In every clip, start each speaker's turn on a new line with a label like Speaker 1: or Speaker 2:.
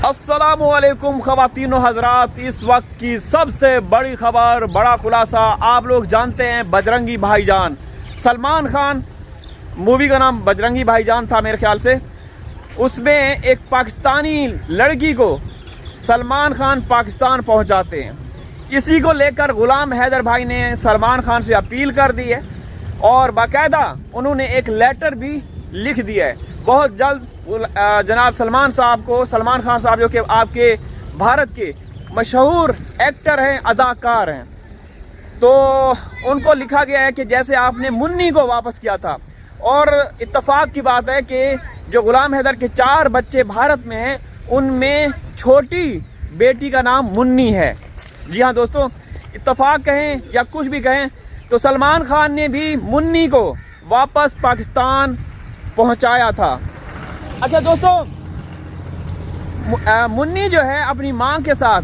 Speaker 1: अस्सलामुअलैकुम ख़वातीन हज़रात, इस वक्त की सबसे बड़ी खबर, बड़ा खुलासा। आप लोग जानते हैं बजरंगी भाईजान, सलमान खान मूवी का नाम बजरंगी भाईजान था मेरे ख्याल से। उसमें एक पाकिस्तानी लड़की को सलमान खान पाकिस्तान पहुंचाते हैं। इसी को लेकर गुलाम हैदर भाई ने सलमान खान से अपील कर दी है और बाकायदा उन्होंने एक लेटर भी लिख दिया है। बहुत जल्द जनाब सलमान खान साहब जो कि आपके भारत के मशहूर एक्टर हैं, अदाकार हैं, तो उनको लिखा गया है कि जैसे आपने मुन्नी को वापस किया था। और इत्तेफाक की बात है कि जो गुलाम हैदर के 4 बच्चे भारत में हैं, उनमें छोटी बेटी का नाम मुन्नी है। जी हाँ दोस्तों, इत्तेफाक कहें या कुछ भी कहें, तो सलमान खान ने भी मुन्नी को वापस पाकिस्तान पहुंचाया था। अच्छा दोस्तों, मुन्नी जो है अपनी माँ के साथ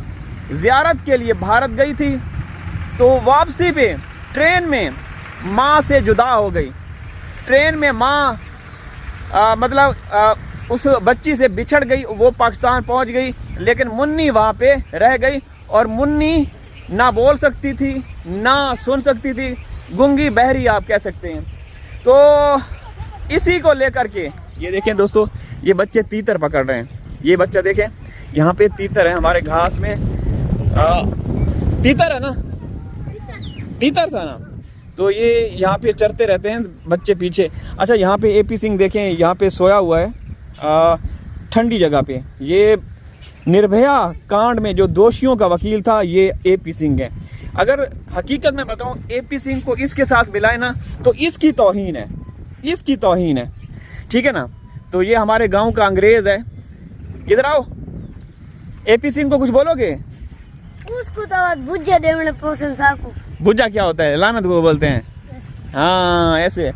Speaker 1: ज़ियारत के लिए भारत गई थी, तो वापसी पे ट्रेन में माँ से जुदा हो गई। ट्रेन में माँ उस बच्ची से बिछड़ गई, वो पाकिस्तान पहुंच गई, लेकिन मुन्नी वहाँ पे रह गई। और मुन्नी ना बोल सकती थी, ना सुन सकती थी, गूंगी बहरी आप कह सकते हैं। तो इसी को लेकर के ये देखें दोस्तों, ये बच्चे तीतर पकड़ रहे हैं। ये बच्चा देखें, यहाँ पे तीतर है हमारे घास में। तीतर है ना, तीतर था ना, तो ये यहाँ पे चरते रहते हैं बच्चे पीछे। अच्छा, यहाँ पे एपी सिंह देखें, यहाँ पे सोया हुआ है ठंडी जगह पे। ये निर्भया कांड में जो दोषियों का वकील था, ये एपी सिंह है। अगर हकीकत में बताऊं, एपी सिंह को इसके साथ मिलाए ना तो इसकी तौहीन है, इसकी तौहीन है, ठीक है ना। तो ये हमारे गांव का अंग्रेज है। इधर आओ, एपी सिंह को कुछ बोलोगे?
Speaker 2: उसको तो भुज्जा देवने पोषण साको।
Speaker 1: भुज्जा क्या होता है? लानत को बोलते हैं। हाँ, ऐसे।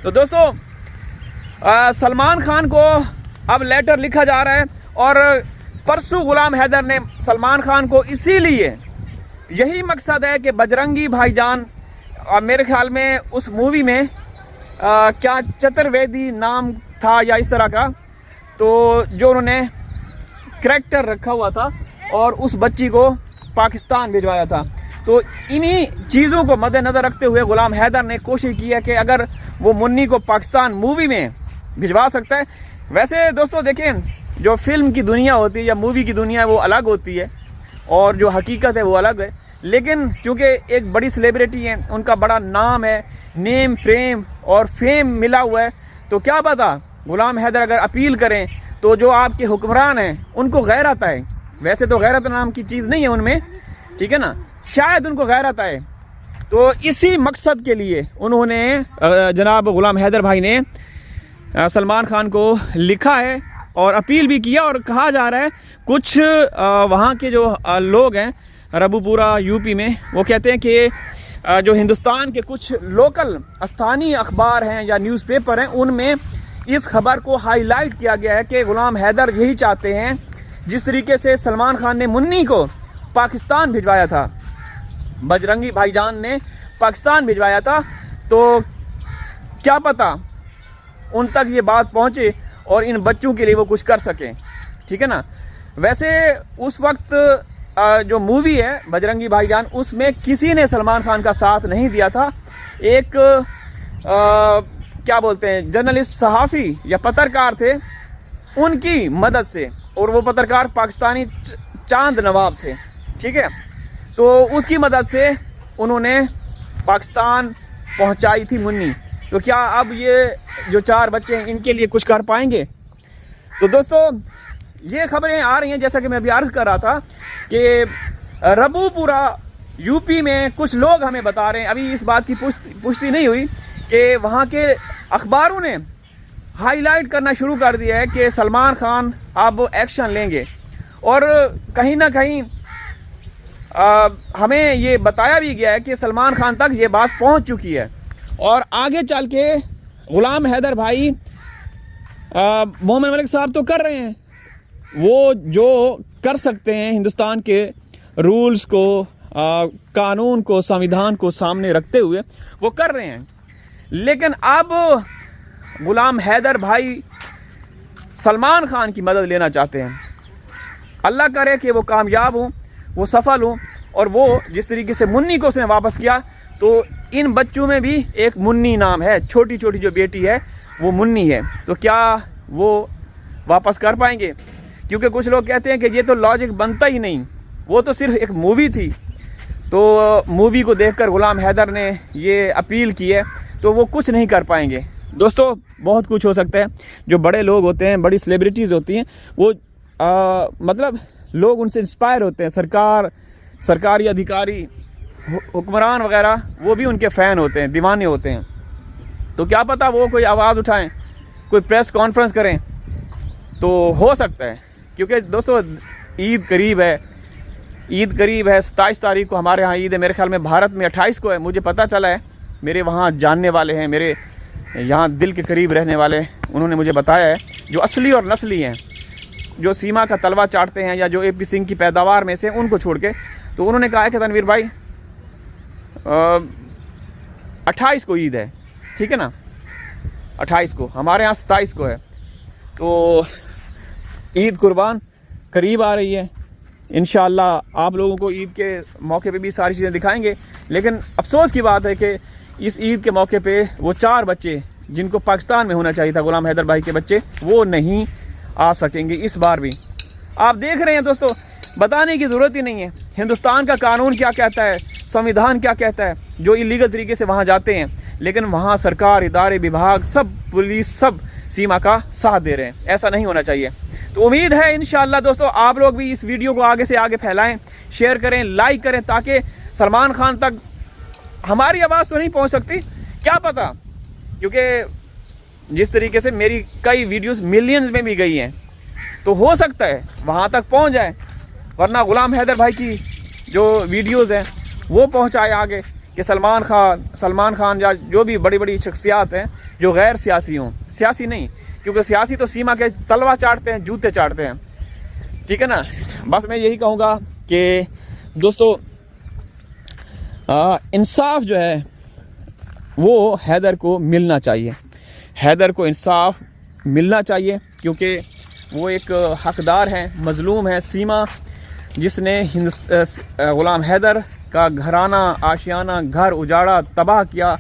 Speaker 1: तो दोस्तों, सलमान खान को अब लेटर लिखा जा रहा है और परसों गुलाम हैदर ने सलमान खान को इसीलिए, यही मकसद है कि बजरंगी भाईजान, मेरे ख्याल में उस मूवी में क्या चतुर्वेदी नाम था या इस तरह का, तो जो उन्होंने करैक्टर रखा हुआ था और उस बच्ची को पाकिस्तान भिजवाया था। तो इन्हीं चीज़ों को मद्देनज़र रखते हुए गुलाम हैदर ने कोशिश की है कि अगर वो मुन्नी को पाकिस्तान मूवी में भिजवा सकता है। वैसे दोस्तों देखें, जो फिल्म की दुनिया होती है या मूवी की दुनिया है वो अलग होती है और जो हकीकत है वो अलग है। लेकिन चूँकि एक बड़ी सेलिब्रिटी है, उनका बड़ा नाम है, नेम फ्रेम और फेम मिला हुआ है, तो क्या पता गुलाम हैदर अगर अपील करें तो जो आपके हुक्मरान हैं उनको गैरत आए। वैसे तो गैरत नाम की चीज़ नहीं है उनमें, ठीक है ना, शायद उनको गैरत आए। तो इसी मकसद के लिए उन्होंने जनाब गुलाम हैदर भाई ने सलमान खान को लिखा है और अपील भी किया। और कहा जा रहा है कुछ वहाँ के जो लोग हैं रबूपुरा यूपी में, वो कहते हैं कि जो हिंदुस्तान के कुछ लोकल स्थानीय अखबार हैं या न्यूज़पेपर हैं, उनमें इस खबर को हाईलाइट किया गया है कि गुलाम हैदर यही चाहते हैं, जिस तरीके से सलमान खान ने मुन्नी को पाकिस्तान भिजवाया था, बजरंगी भाईजान ने पाकिस्तान भिजवाया था, तो क्या पता उन तक ये बात पहुँचे और इन बच्चों के लिए वो कुछ कर सकें, ठीक है ना। वैसे उस वक्त जो मूवी है बजरंगी भाईजान, उसमें किसी ने सलमान खान का साथ नहीं दिया था। एक क्या बोलते हैं, जर्नलिस्ट, सहाफ़ी या पत्रकार थे, उनकी मदद से, और वो पत्रकार पाकिस्तानी चांद नवाब थे, ठीक है। तो उसकी मदद से उन्होंने पाकिस्तान पहुंचाई थी मुन्नी। तो क्या अब ये जो 4 बच्चे हैं इनके लिए कुछ कर पाएंगे? तो दोस्तों, ये खबरें आ रही हैं, जैसा कि मैं अभी अर्ज़ कर रहा था, कि रबूपुरा यूपी में कुछ लोग हमें बता रहे हैं, अभी इस बात की पुष्टि नहीं हुई, कि वहाँ के अखबारों ने हाईलाइट करना शुरू कर दिया है कि सलमान खान अब एक्शन लेंगे। और कहीं ना कहीं हमें ये बताया भी गया है कि सलमान खान तक ये बात पहुँच चुकी है और आगे चल के गुलाम हैदर भाई, मोहम्मद मलिक साहब तो कर रहे हैं, वो जो कर सकते हैं हिंदुस्तान के रूल्स को, कानून को, संविधान को सामने रखते हुए वो कर रहे हैं। लेकिन अब गुलाम हैदर भाई सलमान खान की मदद लेना चाहते हैं। अल्लाह करे कि वो कामयाब हों, वो सफल हों, और वो जिस तरीके से मुन्नी को उसने वापस किया, तो इन बच्चों में भी एक मुन्नी नाम है, छोटी छोटी जो बेटी है वो मुन्नी है। तो क्या वो वापस कर पाएंगे? क्योंकि कुछ लोग कहते हैं कि ये तो लॉजिक बनता ही नहीं, वो तो सिर्फ एक मूवी थी। तो मूवी को देखकर गुलाम हैदर ने ये अपील की है, तो वो कुछ नहीं कर पाएंगे। दोस्तों बहुत कुछ हो सकता है। जो बड़े लोग होते हैं, बड़ी सेलिब्रिटीज़ होती हैं, वो मतलब लोग उनसे इंस्पायर होते हैं। सरकारी अधिकारी, हुक्मरान वगैरह, वो भी उनके फ़ैन होते हैं, दीवाने होते हैं। तो क्या पता वो कोई आवाज़ उठाएं, कोई प्रेस कॉन्फ्रेंस करें, तो हो सकता है। क्योंकि दोस्तों ईद करीब है, 27 तारीख को हमारे यहाँ ईद है। मेरे ख्याल में भारत में 28 को है, मुझे पता चला है। मेरे वहाँ जानने वाले हैं, मेरे यहाँ दिल के करीब रहने वाले, उन्होंने मुझे बताया है, जो असली और नस्ली हैं, जो सीमा का तलवा चाटते हैं या जो AP सिंह की पैदावार में से, उनको छोड़ के। तो उन्होंने कहा है कि तनवीर भाई 28 को ईद है, ठीक है ना, 28 को, हमारे यहाँ 27 को है। तो ईद कुर्बान करीब आ रही है। इंशाअल्लाह आप लोगों को ईद के मौके पे भी सारी चीज़ें दिखाएंगे। लेकिन अफसोस की बात है कि इस ईद के मौके पे वो 4 बच्चे जिनको पाकिस्तान में होना चाहिए था, गुलाम हैदर भाई के बच्चे, वो नहीं आ सकेंगे इस बार भी। आप देख रहे हैं दोस्तों, बताने की ज़रूरत ही नहीं है हिंदुस्तान का कानून क्या कहता है, संविधान क्या कहता है। जो इलीगल तरीके से वहाँ जाते हैं, लेकिन वहाँ सरकार, इदारे, विभाग, सब पुलिस, सब सीमा का साथ दे रहे हैं। ऐसा नहीं होना चाहिए। तो उम्मीद है इंशाअल्लाह दोस्तों आप लोग भी इस वीडियो को आगे से आगे फैलाएं, शेयर करें, लाइक करें, ताकि सलमान खान तक हमारी आवाज़ तो नहीं पहुंच सकती, क्या पता, क्योंकि जिस तरीके से मेरी कई वीडियोस मिलियंस में भी गई हैं, तो हो सकता है वहां तक पहुंच जाए। वरना गुलाम हैदर भाई की जो वीडियोस हैं वो पहुंचाए आगे, कि सलमान खान या जो भी बड़ी बड़ी शख्सियात हैं जो गैर सियासी हों, सियासी नहीं, क्योंकि सियासी तो सीमा के तलवा चाटते हैं, जूते चाटते हैं, ठीक है ना। बस मैं यही कहूँगा कि दोस्तों इंसाफ जो है वो हैदर को मिलना चाहिए, हैदर को इंसाफ मिलना चाहिए, क्योंकि वो एक हकदार है, मजलूम है। सीमा जिसने गुलाम हैदर का घराना, आशियाना, घर उजाड़ा, तबाह किया,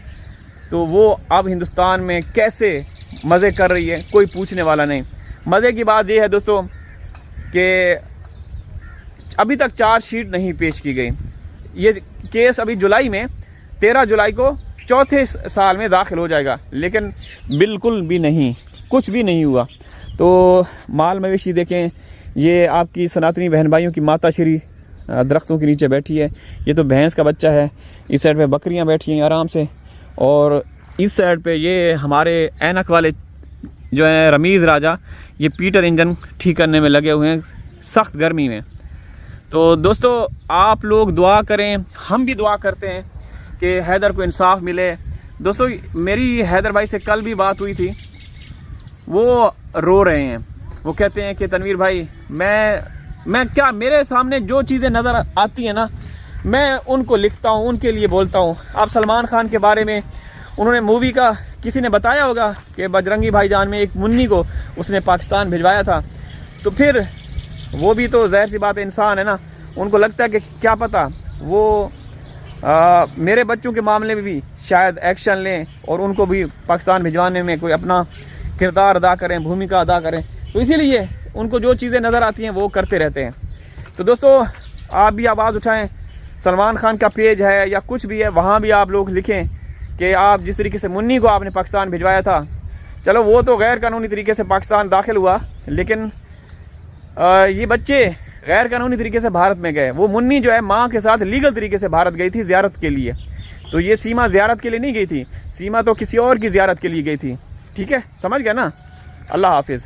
Speaker 1: तो वो अब हिंदुस्तान में कैसे मज़े कर रही है, कोई पूछने वाला नहीं। मज़े की बात ये है दोस्तों कि अभी तक चार्जशीट नहीं पेश की गई। ये केस अभी जुलाई में, 13 जुलाई को चौथे साल में दाखिल हो जाएगा, लेकिन बिल्कुल भी नहीं, कुछ भी नहीं हुआ। तो माल मवेशी देखें, ये आपकी सनातनी बहन भाइयों की माता श्री दरख्तों के नीचे बैठी है। ये तो भैंस का बच्चा है। इस साइड पे बकरियां बैठी हैं आराम से, और इस साइड पे ये हमारे ऐनक वाले जो हैं रमीज़ राजा, ये पीटर इंजन ठीक करने में लगे हुए हैं सख्त गर्मी में। तो दोस्तों आप लोग दुआ करें, हम भी दुआ करते हैं कि हैदर को इंसाफ मिले। दोस्तों मेरी हैदर भाई से कल भी बात हुई थी, वो रो रहे हैं। वो कहते हैं कि तनवीर भाई मैं क्या, मेरे सामने जो चीज़ें नज़र आती हैं ना, मैं उनको लिखता हूँ, उनके लिए बोलता हूँ। आप सलमान खान के बारे में, उन्होंने मूवी का किसी ने बताया होगा कि बजरंगी भाईजान में एक मुन्नी को उसने पाकिस्तान भिजवाया था, तो फिर वो भी तो ज़ाहिर सी बात है, इंसान है ना। उनको लगता है कि क्या पता वो मेरे बच्चों के मामले में भी शायद एक्शन लें और उनको भी पाकिस्तान भिजवाने में कोई अपना किरदार अदा करें, भूमिका अदा करें। तो इसीलिए उनको जो चीज़ें नज़र आती हैं वो करते रहते हैं। तो दोस्तों आप भी आवाज़ उठाएं, सलमान खान का पेज है या कुछ भी है, वहाँ भी आप लोग लिखें कि आप जिस तरीके से मुन्नी को आपने पाकिस्तान भिजवाया था, चलो वो तो गैर कानूनी तरीके से पाकिस्तान दाखिल हुआ, लेकिन ये बच्चे गैर कानूनी तरीके से भारत में गए। वो मुन्नी जो है माँ के साथ लीगल तरीके से भारत गई थी ज़ियारत के लिए। तो ये सीमा ज़ियारत के लिए नहीं गई थी, सीमा तो किसी और की ज़ियारत के लिए गई थी। ठीक है, समझ गया ना। अल्लाह हाफिज़।